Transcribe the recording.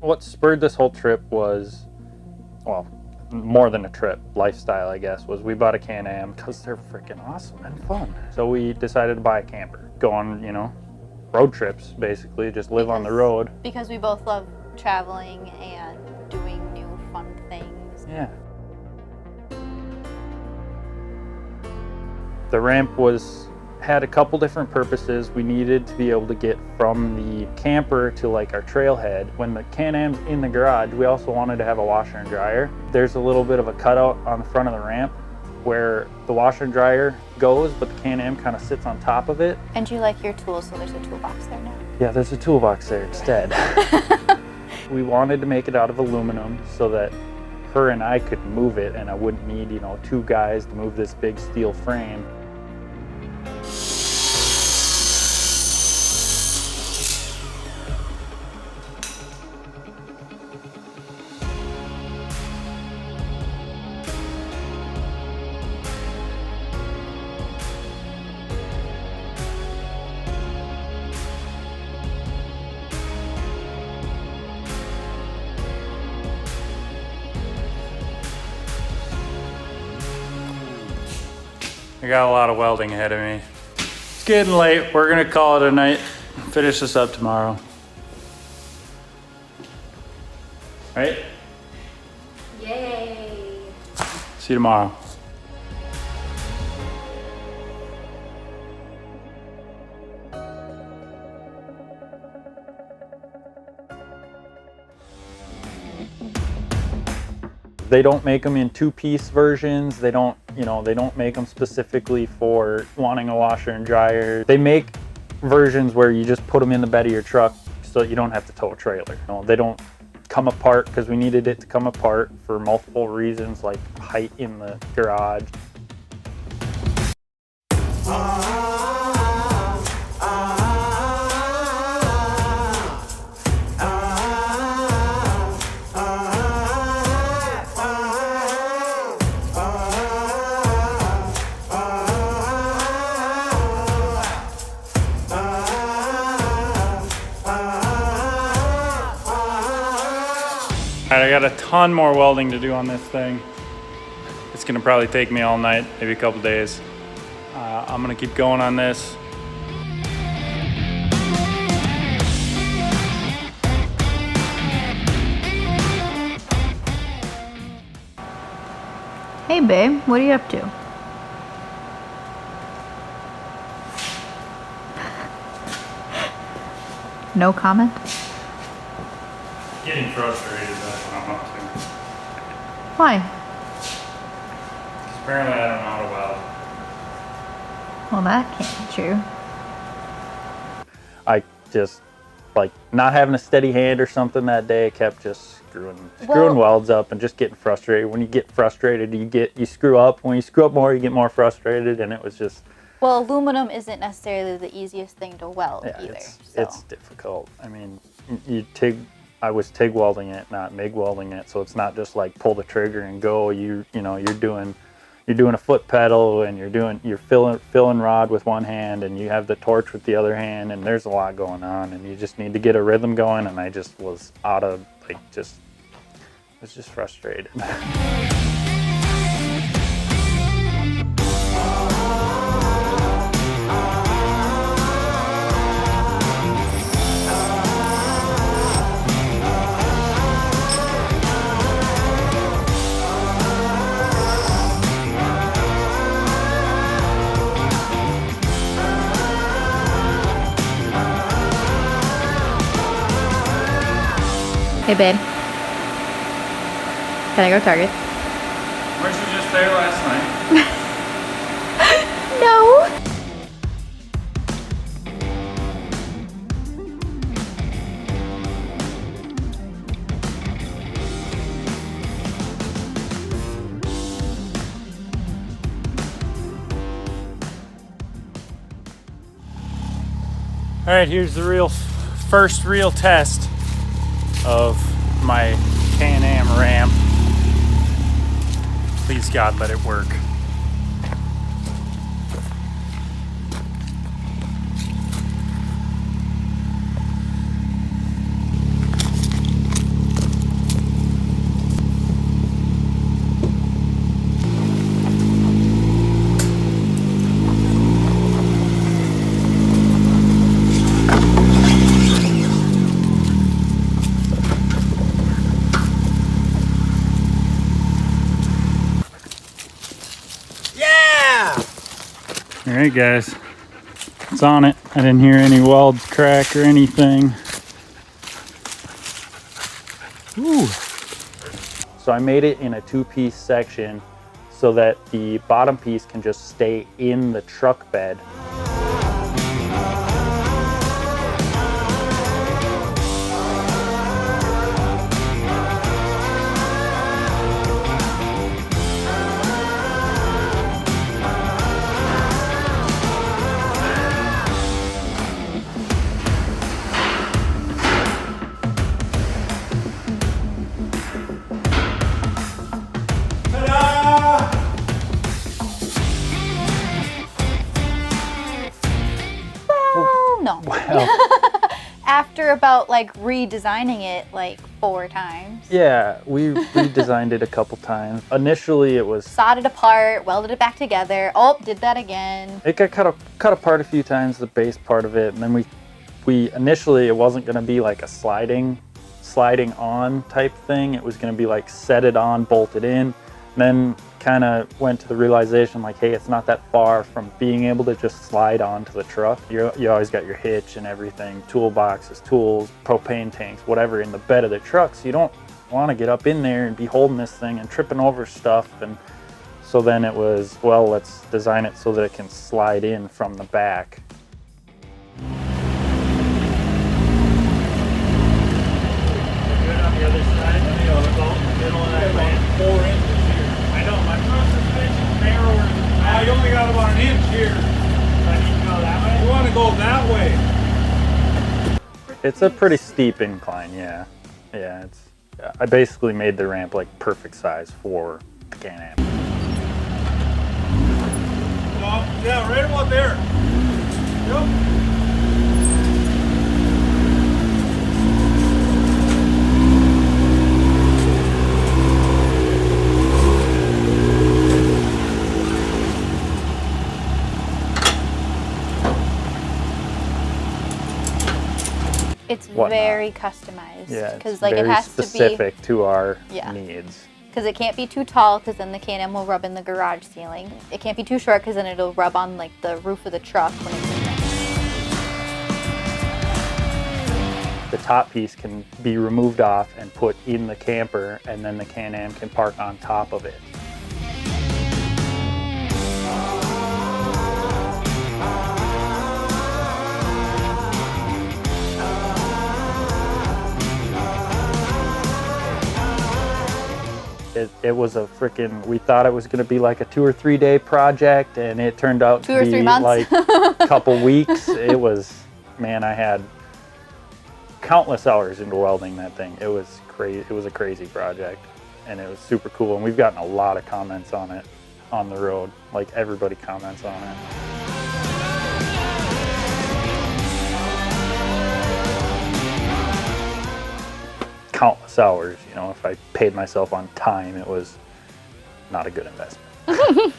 what spurred this whole trip was, well, more than a trip, lifestyle, I guess, was we bought a Can-Am because they're freaking awesome and fun. So we decided to buy a camper, go on, you know, road trips, basically, just live on the road. Because we both love traveling and doing new fun things. Yeah. The ramp had a couple different purposes. We needed to be able to get from the camper to like our trailhead. When the Can-Am's in the garage, we also wanted to have a washer and dryer. There's a little bit of a cutout on the front of the ramp where the washer and dryer goes, but the Can-Am kind of sits on top of it. And you like your tools, so there's a toolbox there now. Yeah, there's a toolbox there instead. We wanted to make it out of aluminum so that her and I could move it and I wouldn't need, you know, two guys to move this big steel frame. I got a lot of welding ahead of me. It's getting late. We're gonna call it a night. Finish this up tomorrow. Right? Yay! See you tomorrow. They don't make them in two-piece versions. They don't, you know, they don't make them specifically for wanting a washer and dryer. They make versions where you just put them in the bed of your truck so that you don't have to tow a trailer. You know, they don't come apart because we needed it to come apart for multiple reasons, like height in the garage. I got a ton more welding to do on this thing. It's gonna probably take me all night, maybe a couple days. I'm gonna keep going on this. Hey babe, what are you up to? No comment? Getting frustrated, that's what I'm up to. Why? Apparently I don't know how to weld. Well, that can't be true. I just, like, not having a steady hand or something that day, kept just screwing welds up and just getting frustrated. When you get frustrated, you screw up. When you screw up more, you get more frustrated, and it was just... Well, aluminum isn't necessarily the easiest thing to weld either. It's difficult. I mean, I was TIG welding it, not MIG welding it, so it's not just like pull the trigger and go. You know, you're doing a foot pedal, and you're filling rod with one hand, and you have the torch with the other hand, and there's a lot going on, and you just need to get a rhythm going. And I just was out of was just frustrated. Hey babe. Can I go Target? Weren't you just there last night? No! All right, here's the first real test of my Can-Am ramp. Please God, let it work. right, guys, it's on it. I didn't hear any welds crack or anything. Ooh. So I made it in a 2-piece section so that the bottom piece can just stay in the truck bed. No. Well, After about like redesigning it like 4 times. yeah, we redesigned it a couple times. Initially, it was Sawed it apart, welded it back together. Oh, did that again. it got cut apart a few times, the base part of it, and then we initially it wasn't going to be like a sliding on type thing. It was going to be like set it on, bolt it in. Then kind of went to the realization like, hey, it's not that far from being able to just slide onto the truck. You always got your hitch and everything, toolboxes, tools, propane tanks, whatever in the bed of the truck. So you don't want to get up in there and be holding this thing and tripping over stuff. And so then it was, well, let's design it so that it can slide in from the back. Good on the other side, about the middle of that ramp. 4 inches here. I know, my front suspension's narrower than that. You only got about an inch here. So I need to go that way? You want to go that way. It's a pretty steep incline, yeah. Yeah, I basically made the ramp like perfect size for the Can-Am. Yeah, right about there. Yep. It's Whatnot. very customized. Yeah, Because it's like very it has specific to our Yeah. needs. because it can't be too tall because then the Can-Am will rub in the garage ceiling. It can't be too short because then it'll rub on like the roof of the truck when it's in there. The top piece can be removed off and put in the camper, and then the Can-Am can park on top of it. It was a freaking, we thought it was going to be like a 2 or 3 day project, and it turned out 2 to or be 3 months. like a couple weeks. It was, man, I had countless hours into welding that thing. It was crazy. It was a crazy project, and it was super cool. And we've gotten a lot of comments on it on the road. Like everybody comments on it. Countless hours, you know, if I paid myself on time, it was not a good investment.